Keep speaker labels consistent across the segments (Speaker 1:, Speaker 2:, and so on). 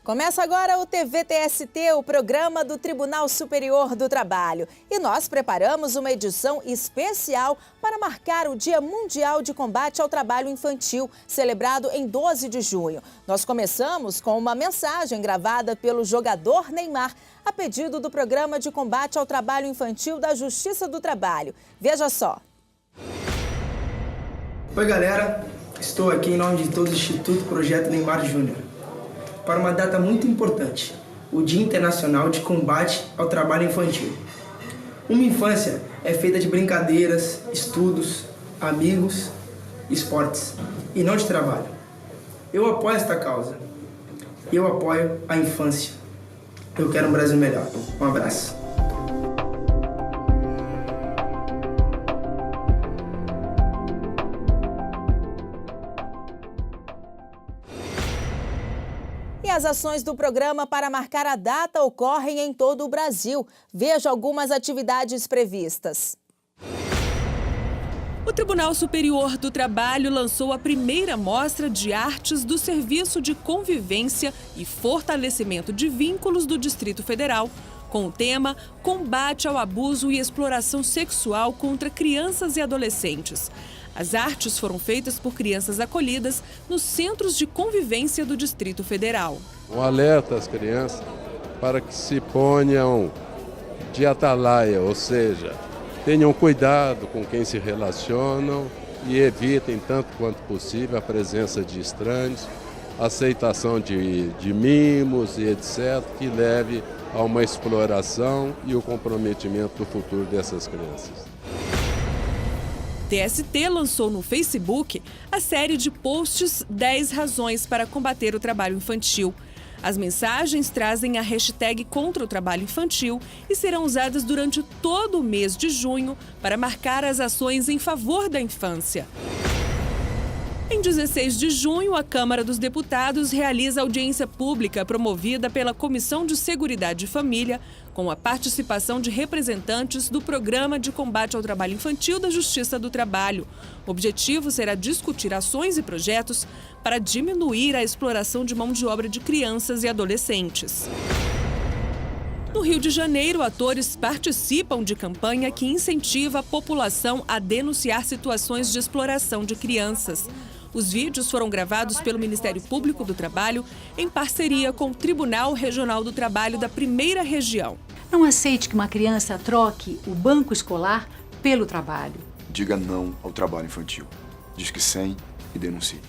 Speaker 1: Começa agora o TVTST, o programa do Tribunal Superior do Trabalho. E nós preparamos uma edição especial para marcar o Dia Mundial de Combate ao Trabalho Infantil, celebrado em 12 de junho. Nós começamos com uma mensagem gravada pelo jogador Neymar, a pedido do Programa de Combate ao Trabalho Infantil da Justiça do Trabalho. Veja só.
Speaker 2: Oi, galera. Estou aqui em nome de todo o Instituto Projeto Neymar Júnior para uma data muito importante, o Dia Internacional de Combate ao Trabalho Infantil. Uma infância é feita de brincadeiras, estudos, amigos, esportes e não de trabalho. Eu apoio esta causa. Eu apoio a infância. Eu quero um Brasil melhor. Um abraço.
Speaker 1: E as ações do programa para marcar a data ocorrem em todo o Brasil. Veja algumas atividades previstas.
Speaker 3: O Tribunal Superior do Trabalho lançou a primeira mostra de artes do Serviço de Convivência e Fortalecimento de Vínculos do Distrito Federal, com o tema Combate ao Abuso e Exploração Sexual contra Crianças e Adolescentes. As artes foram feitas por crianças acolhidas nos centros de convivência do Distrito Federal.
Speaker 4: Um alerta às crianças para que se ponham de atalaia, ou seja, tenham cuidado com quem se relacionam e evitem, tanto quanto possível, a presença de estranhos, a aceitação de mimos e etc., que leve a uma exploração e o comprometimento do futuro dessas crianças.
Speaker 3: TST lançou no Facebook a série de posts 10 razões para combater o trabalho infantil. As mensagens trazem a hashtag contra o trabalho infantil e serão usadas durante todo o mês de junho para marcar as ações em favor da infância. Em 16 de junho, a Câmara dos Deputados realiza audiência pública promovida pela Comissão de Seguridade e Família, com a participação de representantes do Programa de Combate ao Trabalho Infantil da Justiça do Trabalho. O objetivo será discutir ações e projetos para diminuir a exploração de mão de obra de crianças e adolescentes. No Rio de Janeiro, atores participam de campanha que incentiva a população a denunciar situações de exploração de crianças. Os vídeos foram gravados pelo Ministério Público do Trabalho em parceria com o Tribunal Regional do Trabalho da Primeira Região.
Speaker 5: Não aceite que uma criança troque o banco escolar pelo trabalho.
Speaker 6: Diga não ao trabalho infantil. Disque 100 e denuncie.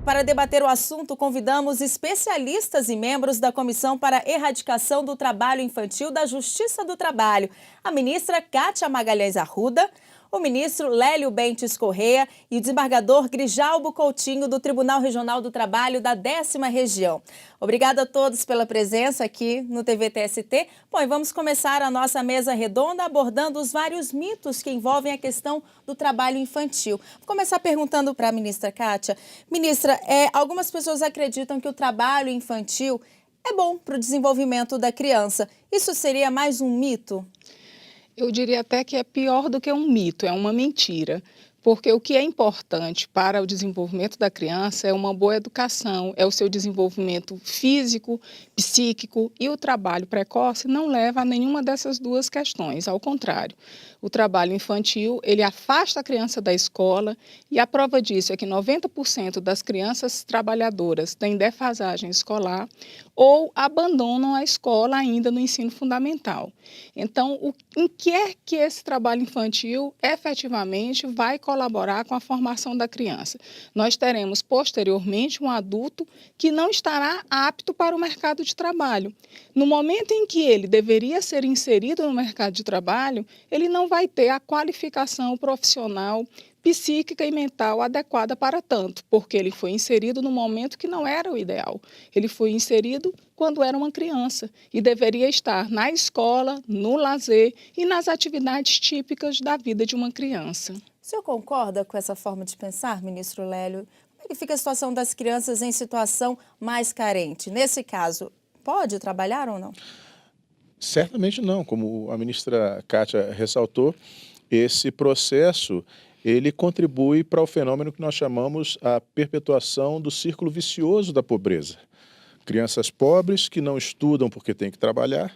Speaker 1: Para debater o assunto, convidamos especialistas e membros da Comissão para a Erradicação do Trabalho Infantil da Justiça do Trabalho, a ministra Kátia Magalhães Arruda, o ministro Lélio Bentes Corrêa e o desembargador Grijalbo Coutinho, do Tribunal Regional do Trabalho da 10ª Região. Obrigada a todos pela presença aqui no TVTST. Bom, e vamos começar a nossa mesa redonda abordando os vários mitos que envolvem a questão do trabalho infantil. Vou começar perguntando para a ministra Kátia. Ministra, algumas pessoas acreditam que o trabalho infantil é bom para o desenvolvimento da criança. Isso seria mais um mito?
Speaker 7: Eu diria até que é pior do que um mito, é uma mentira. Porque o que é importante para o desenvolvimento da criança é uma boa educação, é o seu desenvolvimento físico, psíquico, e o trabalho precoce não leva a nenhuma dessas duas questões. Ao contrário, o trabalho infantil, ele afasta a criança da escola, e a prova disso é que 90% das crianças trabalhadoras têm defasagem escolar ou abandonam a escola ainda no ensino fundamental. Então, em que é que esse trabalho infantil efetivamente vai colaborar com a formação da criança? Nós teremos posteriormente um adulto que não estará apto para o mercado de trabalho. No momento em que ele deveria ser inserido no mercado de trabalho, ele não vai ter a qualificação profissional, psíquica e mental adequada para tanto, porque ele foi inserido no momento que não era o ideal. Ele foi inserido quando era uma criança e deveria estar na escola, no lazer e nas atividades típicas da vida de uma criança.
Speaker 1: O senhor concorda com essa forma de pensar, ministro Lélio? Como é que fica a situação das crianças em situação mais carente? Nesse caso, pode trabalhar ou não?
Speaker 8: Certamente não. Como a ministra Kátia ressaltou, esse processo ele contribui para o fenômeno que nós chamamos a perpetuação do círculo vicioso da pobreza. Crianças pobres que não estudam porque têm que trabalhar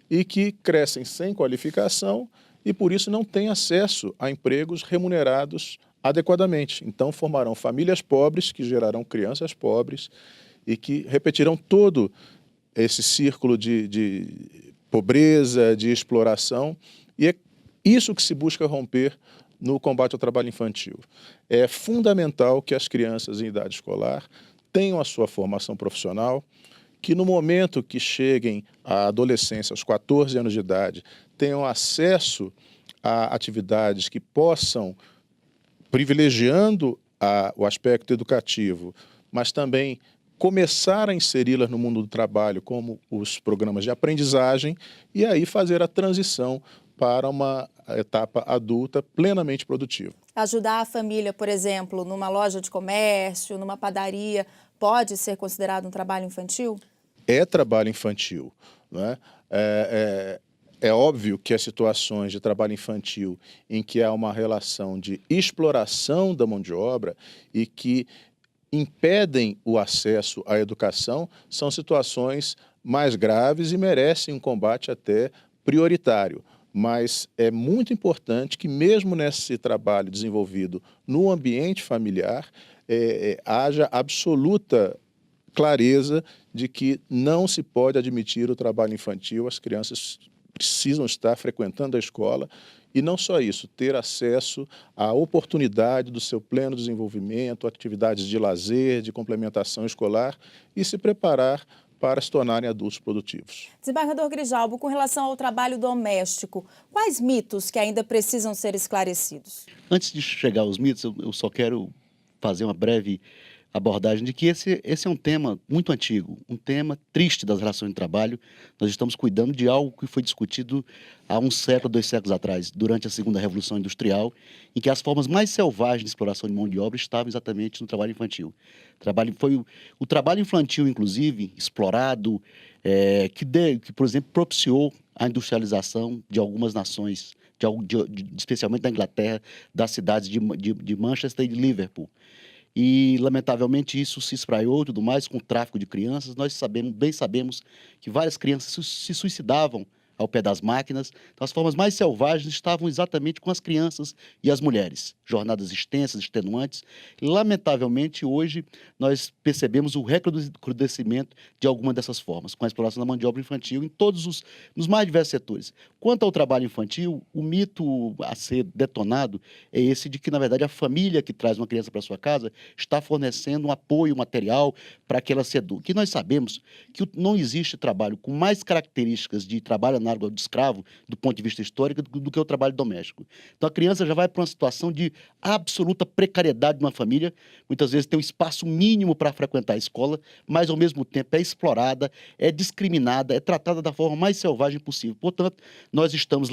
Speaker 8: e que crescem sem qualificação e, por isso, não têm acesso a empregos remunerados adequadamente. Então, formarão famílias pobres que gerarão crianças pobres e que repetirão todo esse círculo de pobreza, de exploração, e é isso que se busca romper no combate ao trabalho infantil. É fundamental que as crianças em idade escolar tenham a sua formação profissional, que no momento que cheguem à adolescência, aos 14 anos de idade, tenham acesso a atividades que possam, privilegiando o aspecto educativo, mas também começar a inseri-las no mundo do trabalho, como os programas de aprendizagem, e aí fazer a transição para uma etapa adulta plenamente produtiva.
Speaker 1: Ajudar a família, por exemplo, numa loja de comércio, numa padaria, pode ser considerado um trabalho infantil?
Speaker 8: É trabalho infantil, né? É óbvio que as situações de trabalho infantil em que há uma relação de exploração da mão de obra e que impedem o acesso à educação são situações mais graves e merecem um combate até prioritário. Mas é muito importante que, mesmo nesse trabalho desenvolvido no ambiente familiar, haja absoluta clareza de que não se pode admitir o trabalho infantil. As crianças precisam estar frequentando a escola e não só isso, ter acesso à oportunidade do seu pleno desenvolvimento, atividades de lazer, de complementação escolar e se preparar para se tornarem adultos produtivos.
Speaker 1: Desembargador Grijalbo, com relação ao trabalho doméstico, quais mitos que ainda precisam ser esclarecidos?
Speaker 9: Antes de chegar aos mitos, eu só quero fazer uma breve abordagem de que esse é um tema muito antigo, um tema triste das relações de trabalho. Nós estamos cuidando de algo que foi discutido há um século, 2 séculos atrás, durante a Segunda Revolução Industrial, em que as formas mais selvagens de exploração de mão de obra estavam exatamente no trabalho infantil. O trabalho infantil, inclusive, explorado, que, por exemplo, propiciou a industrialização de algumas nações, especialmente da Inglaterra, das cidades de Manchester e de Liverpool. E, lamentavelmente, isso se espraiou e tudo mais com o tráfico de crianças. Nós bem sabemos que várias crianças se suicidavam ao pé das máquinas. Então, as formas mais selvagens estavam exatamente com as crianças e as mulheres. Jornadas extensas, extenuantes. E, lamentavelmente, hoje, nós percebemos o recrudescimento de alguma dessas formas, com a exploração da mão de obra infantil em nos mais diversos setores. Quanto ao trabalho infantil, o mito a ser detonado é esse de que, na verdade, a família que traz uma criança para sua casa está fornecendo um apoio material para que ela se eduque. E nós sabemos que não existe trabalho com mais características de trabalho análogo de escravo, do ponto de vista histórico, do que o trabalho doméstico. Então, a criança já vai para uma situação de absoluta precariedade de uma família, muitas vezes tem um espaço mínimo para frequentar a escola, mas, ao mesmo tempo, é explorada, é discriminada, é tratada da forma mais selvagem possível. Portanto, nós estamos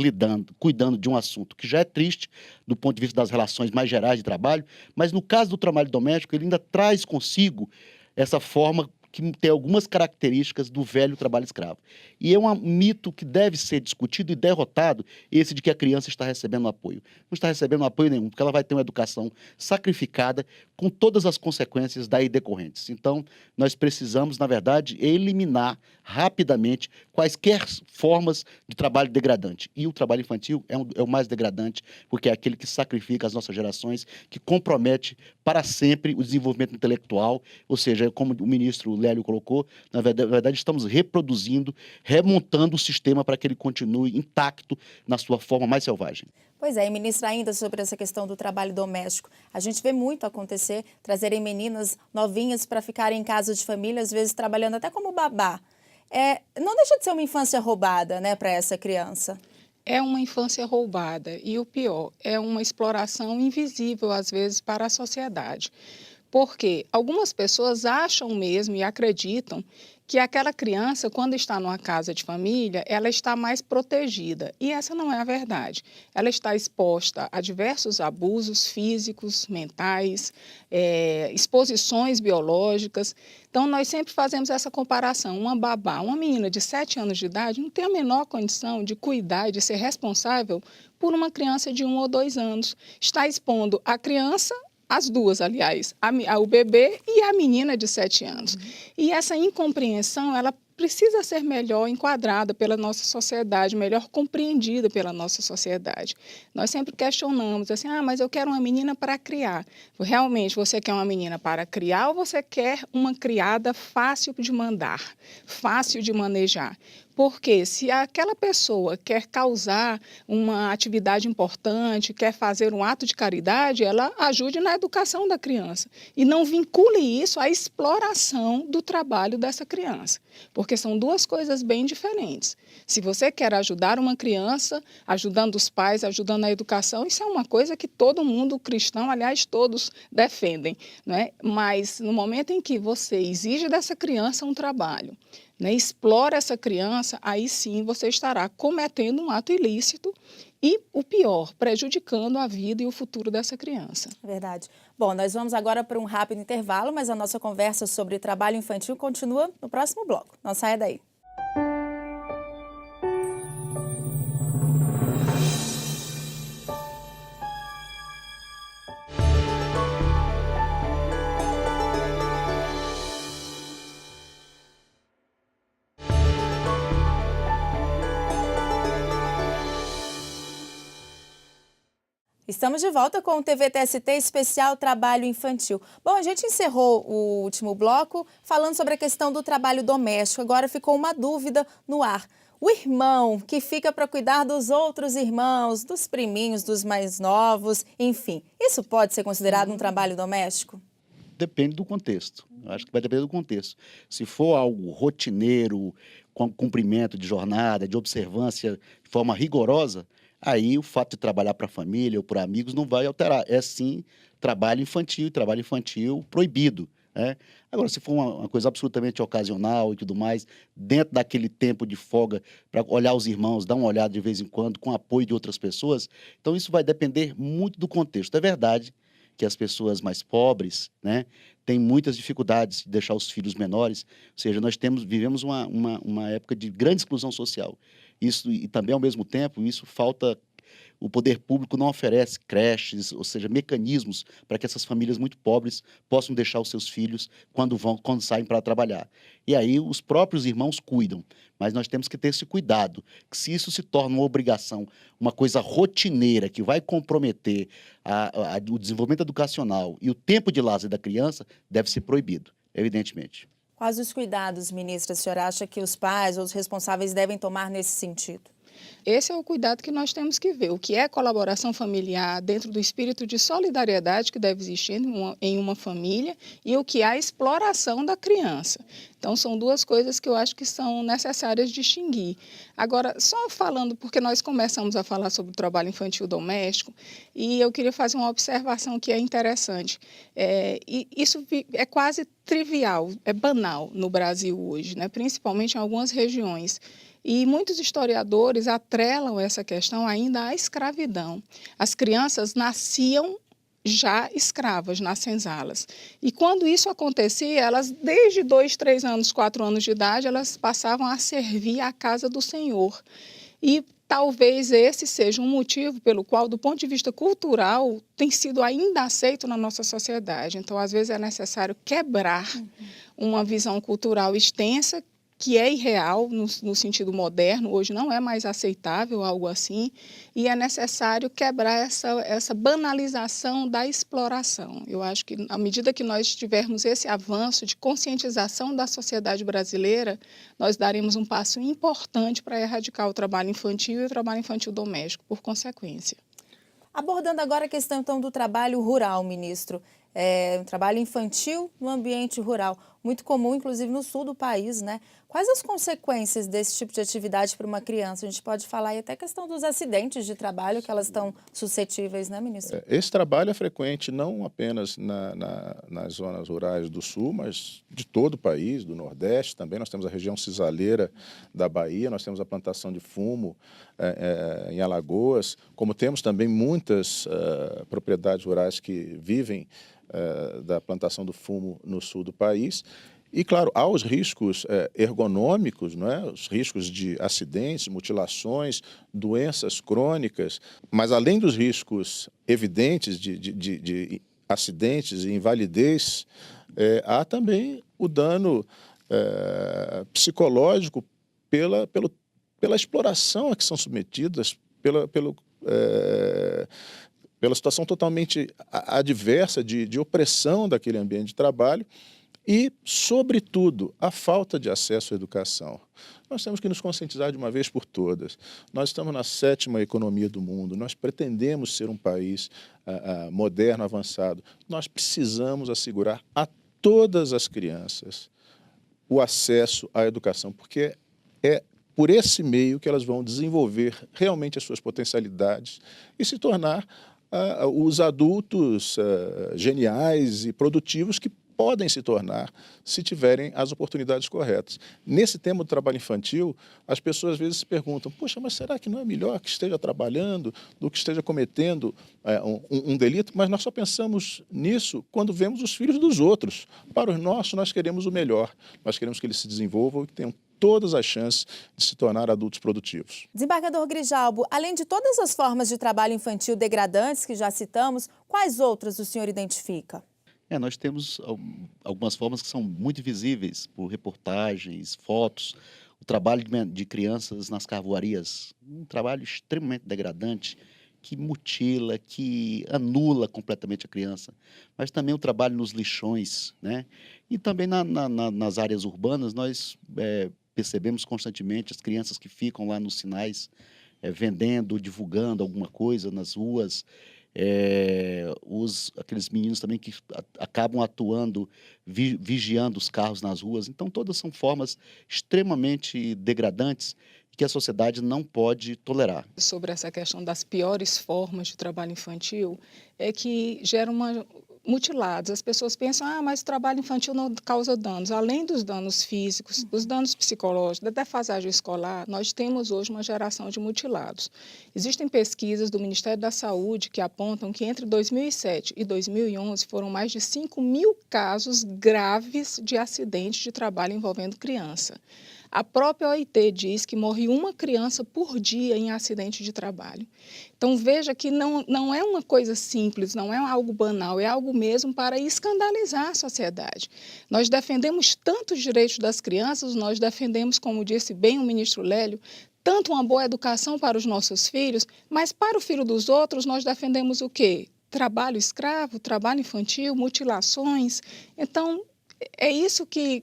Speaker 9: cuidando de um assunto que já é triste, do ponto de vista das relações mais gerais de trabalho, mas, no caso do trabalho doméstico, ele ainda traz consigo essa forma que tem algumas características do velho trabalho escravo. E é um mito que deve ser discutido e derrotado, esse de que a criança está recebendo apoio. Não está recebendo apoio nenhum, porque ela vai ter uma educação sacrificada com todas as consequências daí decorrentes. Então, nós precisamos, na verdade, eliminar rapidamente quaisquer formas de trabalho degradante. E o trabalho infantil é o mais degradante, porque é aquele que sacrifica as nossas gerações, que compromete para sempre o desenvolvimento intelectual, ou seja, como o ministro Lélio colocou, na verdade estamos remontando o sistema para que ele continue intacto na sua forma mais selvagem.
Speaker 1: Pois é, e ministra, ainda sobre essa questão do trabalho doméstico, a gente vê muito acontecer, trazerem meninas novinhas para ficarem em casa de família, às vezes trabalhando até como babá. Não deixa de ser uma infância roubada, né, para essa criança.
Speaker 7: É uma infância roubada e o pior, é uma exploração invisível, às vezes, para a sociedade. Porque algumas pessoas acham mesmo e acreditam que aquela criança, quando está numa casa de família, ela está mais protegida. E essa não é a verdade. Ela está exposta a diversos abusos físicos, mentais, exposições biológicas. Então, nós sempre fazemos essa comparação. Uma babá, uma menina de 7 anos de idade, não tem a menor condição de cuidar e de ser responsável por uma criança de 1 ou 2 anos. Está expondo a criança, as duas, aliás, o bebê e a menina de 7 anos. E essa incompreensão, ela precisa ser melhor enquadrada pela nossa sociedade, melhor compreendida pela nossa sociedade. Nós sempre questionamos assim, mas eu quero uma menina para criar. Realmente, você quer uma menina para criar ou você quer uma criada fácil de mandar, fácil de manejar? Porque se aquela pessoa quer causar uma atividade importante, quer fazer um ato de caridade, ela ajude na educação da criança e não vincule isso à exploração do trabalho dessa criança, porque são duas coisas bem diferentes. Se você quer ajudar uma criança, ajudando os pais, ajudando a educação, isso é uma coisa que todo mundo cristão, aliás, todos defendem, né? Mas no momento em que você exige dessa criança um trabalho, né, explora essa criança, aí sim você estará cometendo um ato ilícito e, o pior, prejudicando a vida e o futuro dessa criança.
Speaker 1: Verdade. Bom, nós vamos agora para um rápido intervalo, mas a nossa conversa sobre trabalho infantil continua no próximo bloco. Não saia daí. Estamos de volta com o TVTST especial Trabalho Infantil. Bom, a gente encerrou o último bloco falando sobre a questão do trabalho doméstico. Agora ficou uma dúvida no ar. O irmão que fica para cuidar dos outros irmãos, dos priminhos, dos mais novos, enfim, isso pode ser considerado um trabalho doméstico?
Speaker 9: Depende do contexto. Eu acho que vai depender do contexto. Se for algo rotineiro, com cumprimento de jornada, de observância de forma rigorosa, aí o fato de trabalhar para a família ou para amigos não vai alterar. É sim trabalho infantil proibido, né? Agora, se for uma coisa absolutamente ocasional e tudo mais, dentro daquele tempo de folga, para olhar os irmãos, dar uma olhada de vez em quando, com apoio de outras pessoas, então isso vai depender muito do contexto. É verdade que as pessoas mais pobres, né, têm muitas dificuldades de deixar os filhos menores, ou seja, vivemos uma época de grande exclusão social. Isso, e também, ao mesmo tempo, isso falta. O poder público não oferece creches, ou seja, mecanismos para que essas famílias muito pobres possam deixar os seus filhos quando saem para trabalhar. E aí os próprios irmãos cuidam, mas nós temos que ter esse cuidado, que se isso se torna uma obrigação, uma coisa rotineira que vai comprometer o desenvolvimento educacional e o tempo de lazer da criança, deve ser proibido, evidentemente.
Speaker 1: Quais os cuidados, ministra, a senhora acha que os pais ou os responsáveis devem tomar nesse sentido?
Speaker 7: Esse é o cuidado que nós temos que ver. O que é colaboração familiar dentro do espírito de solidariedade que deve existir em uma família e o que é a exploração da criança. Então, são duas coisas que eu acho que são necessárias distinguir. Agora, só falando, porque nós começamos a falar sobre o trabalho infantil doméstico, e eu queria fazer uma observação que é interessante. E isso é quase trivial, é banal no Brasil hoje, né? Principalmente em algumas regiões. E muitos historiadores atrelam essa questão ainda à escravidão. As crianças nasciam já escravas nas senzalas. E quando isso acontecia, elas, desde 2, 3 anos, 4 anos de idade, elas passavam a servir à casa do Senhor. E talvez esse seja um motivo pelo qual, do ponto de vista cultural, tem sido ainda aceito na nossa sociedade. Então, às vezes, é necessário quebrar uma visão cultural extensa, que é irreal no sentido moderno, hoje não é mais aceitável algo assim, e é necessário quebrar essa banalização da exploração. Eu acho que, à medida que nós tivermos esse avanço de conscientização da sociedade brasileira, nós daremos um passo importante para erradicar o trabalho infantil e o trabalho infantil doméstico, por consequência.
Speaker 1: Abordando agora a questão, então, do trabalho rural, ministro. Um trabalho infantil no ambiente rural, muito comum, inclusive, no sul do país, né? Quais as consequências desse tipo de atividade para uma criança? A gente pode falar aí até a questão dos acidentes de trabalho que elas estão suscetíveis, né, ministro?
Speaker 8: Esse trabalho é frequente não apenas nas zonas rurais do Sul, mas de todo o país, do Nordeste também. Nós temos a região cisaleira da Bahia, nós temos a plantação de fumo em Alagoas, como temos também muitas propriedades rurais que vivem da plantação do fumo no sul do país. E, claro, há os riscos ergonômicos, não é? Os riscos de acidentes, mutilações, doenças crônicas, mas além dos riscos evidentes de acidentes e invalidez, há também o dano psicológico pela exploração a que são submetidas, pela situação totalmente adversa de opressão daquele ambiente de trabalho. E, sobretudo, a falta de acesso à educação. Nós temos que nos conscientizar de uma vez por todas. Nós estamos na 7ª economia do mundo, nós pretendemos ser um país moderno, avançado. Nós precisamos assegurar a todas as crianças o acesso à educação, porque é por esse meio que elas vão desenvolver realmente as suas potencialidades e se tornar os adultos geniais e produtivos que podem se tornar se tiverem as oportunidades corretas. Nesse tema do trabalho infantil, as pessoas às vezes se perguntam, poxa, mas será que não é melhor que esteja trabalhando do que esteja cometendo um delito? Mas nós só pensamos nisso quando vemos os filhos dos outros. Para os nossos, nós queremos o melhor. Nós queremos que eles se desenvolvam e que tenham todas as chances de se tornar adultos produtivos.
Speaker 1: Desembargador Grijalbo, além de todas as formas de trabalho infantil degradantes que já citamos, quais outras o senhor identifica?
Speaker 9: Nós temos algumas formas que são muito visíveis por reportagens, fotos. O trabalho de crianças nas carvoarias, um trabalho extremamente degradante, que mutila, que anula completamente a criança. Mas também o trabalho nos lixões, né? E também nas áreas urbanas, nós percebemos constantemente as crianças que ficam lá nos sinais, vendendo, divulgando alguma coisa nas ruas. Aqueles meninos também que acabam atuando, vigiando os carros nas ruas. Então, todas são formas extremamente degradantes que a sociedade não pode tolerar.
Speaker 7: Sobre essa questão das piores formas de trabalho infantil, é que geram mutilados. As pessoas pensam, mas o trabalho infantil não causa danos. Além dos danos físicos, dos danos psicológicos, da defasagem escolar, nós temos hoje uma geração de mutilados. Existem pesquisas do Ministério da Saúde que apontam que entre 2007 e 2011 foram mais de 5.000 casos graves de acidentes de trabalho envolvendo criança. A própria OIT diz que morre uma criança por dia em acidente de trabalho. Então, veja que não é uma coisa simples, não é algo banal, é algo mesmo para escandalizar a sociedade. Nós defendemos tanto os direitos das crianças, nós defendemos, como disse bem o ministro Lélio, tanto uma boa educação para os nossos filhos, mas para o filho dos outros nós defendemos o quê? Trabalho escravo, trabalho infantil, mutilações. Então, é isso que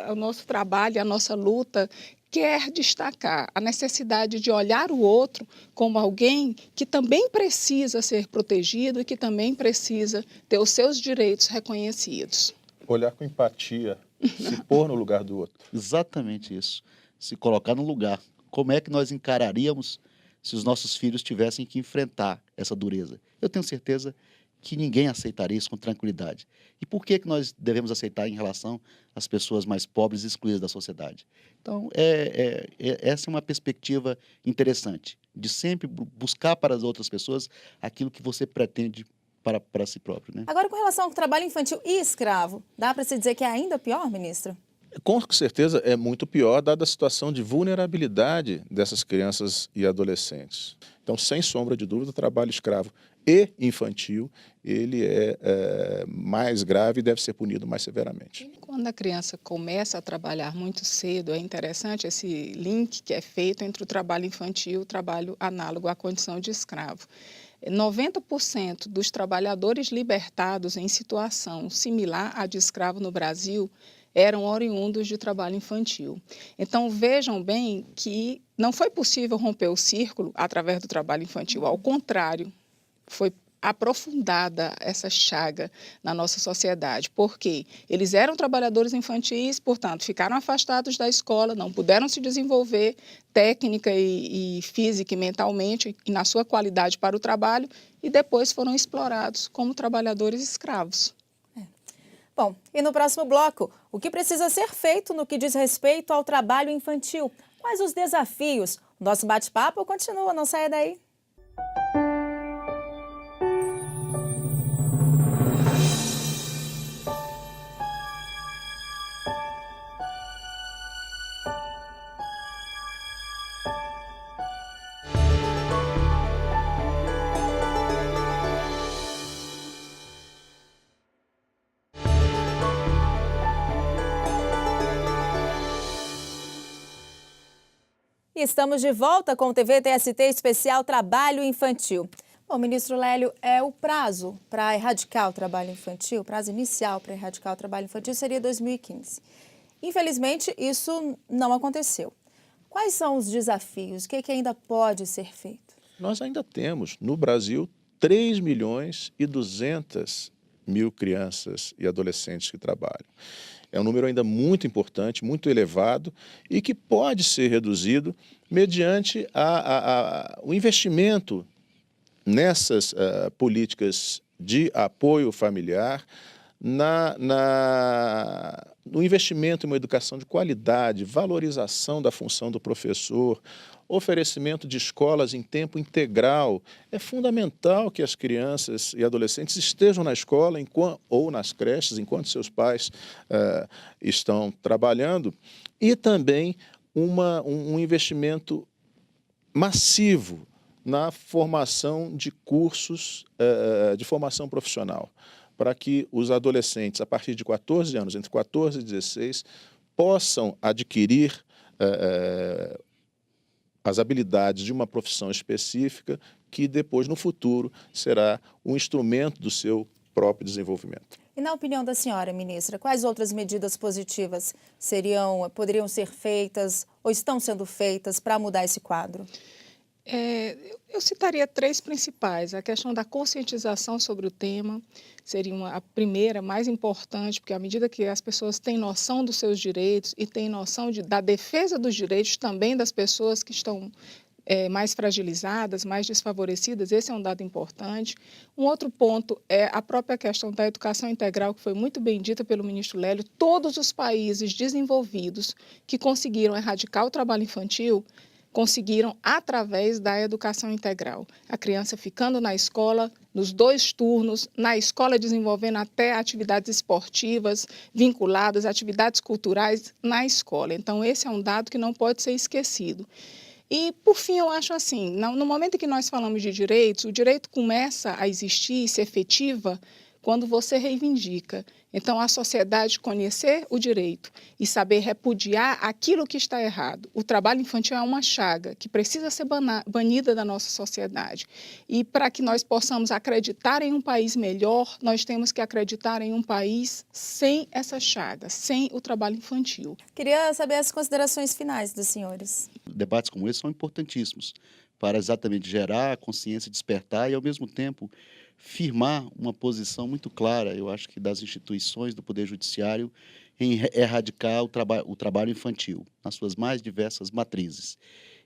Speaker 7: o nosso trabalho, a nossa luta quer destacar, a necessidade de olhar o outro como alguém que também precisa ser protegido e que também precisa ter os seus direitos reconhecidos.
Speaker 8: Olhar com empatia, se pôr no lugar do outro.
Speaker 9: Exatamente isso, se colocar no lugar. Como é que nós encararíamos se os nossos filhos tivessem que enfrentar essa dureza? Eu tenho certeza que ninguém aceitaria isso com tranquilidade. E por que nós devemos aceitar em relação às pessoas mais pobres e excluídas da sociedade? Então, essa é uma perspectiva interessante, de sempre buscar para as outras pessoas aquilo que você pretende para si próprio, né?
Speaker 1: Agora, com relação ao trabalho infantil e escravo, dá para se dizer que é ainda pior, ministro?
Speaker 8: Com certeza é muito pior, dada a situação de vulnerabilidade dessas crianças e adolescentes. Então, sem sombra de dúvida, o trabalho escravo e infantil, ele é mais grave e deve ser punido mais severamente.
Speaker 7: Quando a criança começa a trabalhar muito cedo, é interessante esse link que é feito entre o trabalho infantil e o trabalho análogo à condição de escravo. 90% dos trabalhadores libertados em situação similar à de escravo no Brasil eram oriundos de trabalho infantil. Então, vejam bem que não foi possível romper o círculo através do trabalho infantil. Ao contrário, foi aprofundada essa chaga na nossa sociedade, porque eles eram trabalhadores infantis, portanto, ficaram afastados da escola, não puderam se desenvolver técnica e física e mentalmente e na sua qualidade para o trabalho e depois foram explorados como trabalhadores escravos.
Speaker 1: Bom, e no próximo bloco, o que precisa ser feito no que diz respeito ao trabalho infantil? Quais os desafios? O nosso bate-papo continua, não saia daí. E estamos de volta com o TV TST Especial Trabalho Infantil. Bom, ministro Lélio, o prazo para erradicar o trabalho infantil, o prazo inicial para erradicar o trabalho infantil seria 2015. Infelizmente, isso não aconteceu. Quais são os desafios? O que ainda pode ser feito?
Speaker 8: Nós ainda temos, no Brasil, 3.200.000 crianças e adolescentes que trabalham. É um número ainda muito importante, muito elevado e que pode ser reduzido mediante o investimento nessas políticas de apoio familiar, no investimento em uma educação de qualidade, valorização da função do professor, oferecimento de escolas em tempo integral. É fundamental que as crianças e adolescentes estejam na escola ou nas creches enquanto seus pais estão trabalhando. E também um investimento massivo na formação de cursos de formação profissional, para que os adolescentes, a partir de 14 anos, entre 14 e 16, possam adquirir as habilidades de uma profissão específica que depois, no futuro, será um instrumento do seu próprio desenvolvimento.
Speaker 1: E na opinião da senhora, ministra, quais outras medidas positivas poderiam ser feitas ou estão sendo feitas para mudar esse quadro?
Speaker 7: Eu citaria 3 principais. A questão da conscientização sobre o tema seria a primeira, mais importante, porque à medida que as pessoas têm noção dos seus direitos e têm noção da defesa dos direitos também das pessoas que estão mais fragilizadas, mais desfavorecidas, esse é um dado importante. Um outro ponto é a própria questão da educação integral, que foi muito bem dita pelo ministro Lélio. Todos os países desenvolvidos que conseguiram erradicar o trabalho infantil conseguiram através da educação integral. A criança ficando na escola, nos 2 turnos, na escola desenvolvendo até atividades esportivas vinculadas, atividades culturais na escola. Então, esse é um dado que não pode ser esquecido. E, por fim, eu acho assim, no momento em que nós falamos de direitos, o direito começa a existir e se efetiva quando você reivindica. Então, a sociedade conhecer o direito e saber repudiar aquilo que está errado. O trabalho infantil é uma chaga que precisa ser banida da nossa sociedade. E para que nós possamos acreditar em um país melhor, nós temos que acreditar em um país sem essa chaga, sem o trabalho infantil.
Speaker 1: Queria saber as considerações finais dos senhores.
Speaker 9: Debates como esse são importantíssimos para exatamente gerar a consciência, despertar e, ao mesmo tempo, firmar uma posição muito clara, eu acho que das instituições do Poder Judiciário, em erradicar o trabalho infantil, nas suas mais diversas matrizes.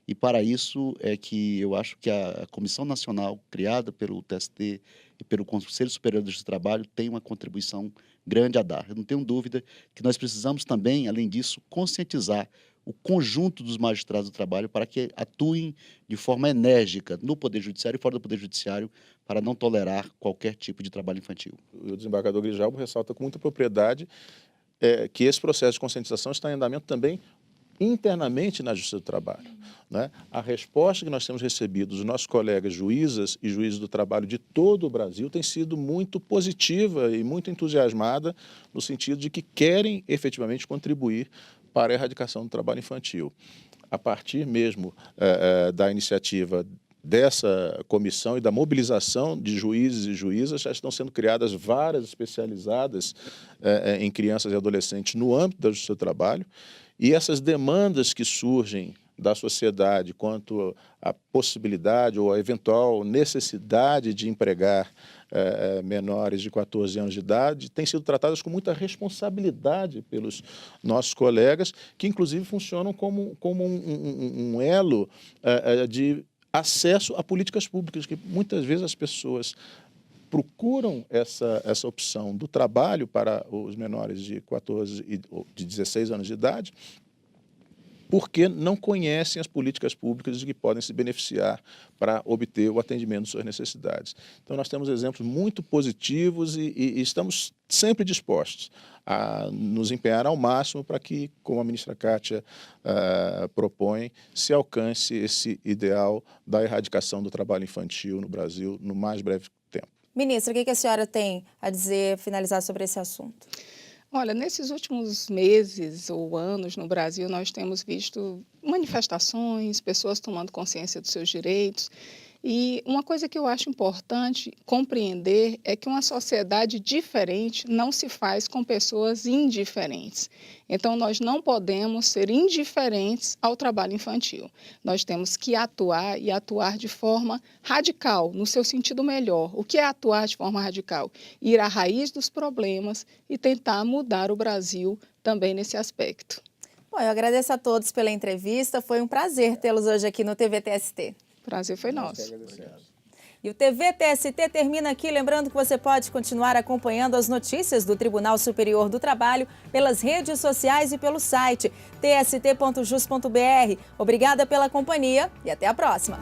Speaker 9: E para isso é que eu acho que a Comissão Nacional, criada pelo TST e pelo Conselho Superior do Justiça do Trabalho, tem uma contribuição grande a dar. Eu não tenho dúvida que nós precisamos também, além disso, conscientizar o conjunto dos magistrados do trabalho para que atuem de forma enérgica no Poder Judiciário e fora do Poder Judiciário para não tolerar qualquer tipo de trabalho infantil.
Speaker 8: O desembargador Grijalbo ressalta com muita propriedade que esse processo de conscientização está em andamento também internamente na Justiça do Trabalho. Né? A resposta que nós temos recebido dos nossos colegas juízas e juízes do trabalho de todo o Brasil tem sido muito positiva e muito entusiasmada no sentido de que querem efetivamente contribuir para a erradicação do trabalho infantil. A partir mesmo da iniciativa dessa comissão e da mobilização de juízes e juízas, já estão sendo criadas várias especializadas em crianças e adolescentes no âmbito da Justiça do Trabalho, e essas demandas que surgem da sociedade quanto à possibilidade ou à eventual necessidade de empregar menores de 14 anos de idade têm sido tratadas com muita responsabilidade pelos nossos colegas, que inclusive funcionam como um elo de acesso a políticas públicas, que muitas vezes as pessoas procuram essa opção do trabalho para os menores de 14 e de 16 anos de idade, porque não conhecem as políticas públicas de que podem se beneficiar para obter o atendimento de suas necessidades. Então, nós temos exemplos muito positivos e estamos sempre dispostos a nos empenhar ao máximo para que, como a ministra Kátia propõe, se alcance esse ideal da erradicação do trabalho infantil no Brasil no mais breve tempo.
Speaker 1: Ministra, o que a senhora tem a dizer, finalizar sobre esse assunto?
Speaker 7: Olha, nesses últimos meses ou anos no Brasil, nós temos visto manifestações, pessoas tomando consciência dos seus direitos. E uma coisa que eu acho importante compreender é que uma sociedade diferente não se faz com pessoas indiferentes. Então, nós não podemos ser indiferentes ao trabalho infantil. Nós temos que atuar e atuar de forma radical, no seu sentido melhor. O que é atuar de forma radical? Ir à raiz dos problemas e tentar mudar o Brasil também nesse aspecto.
Speaker 1: Bom, eu agradeço a todos pela entrevista. Foi um prazer tê-los hoje aqui no TVTST.
Speaker 7: Prazer foi nosso.
Speaker 1: E o TVTST termina aqui, lembrando que você pode continuar acompanhando as notícias do Tribunal Superior do Trabalho pelas redes sociais e pelo site tst.jus.br. Obrigada pela companhia e até a próxima.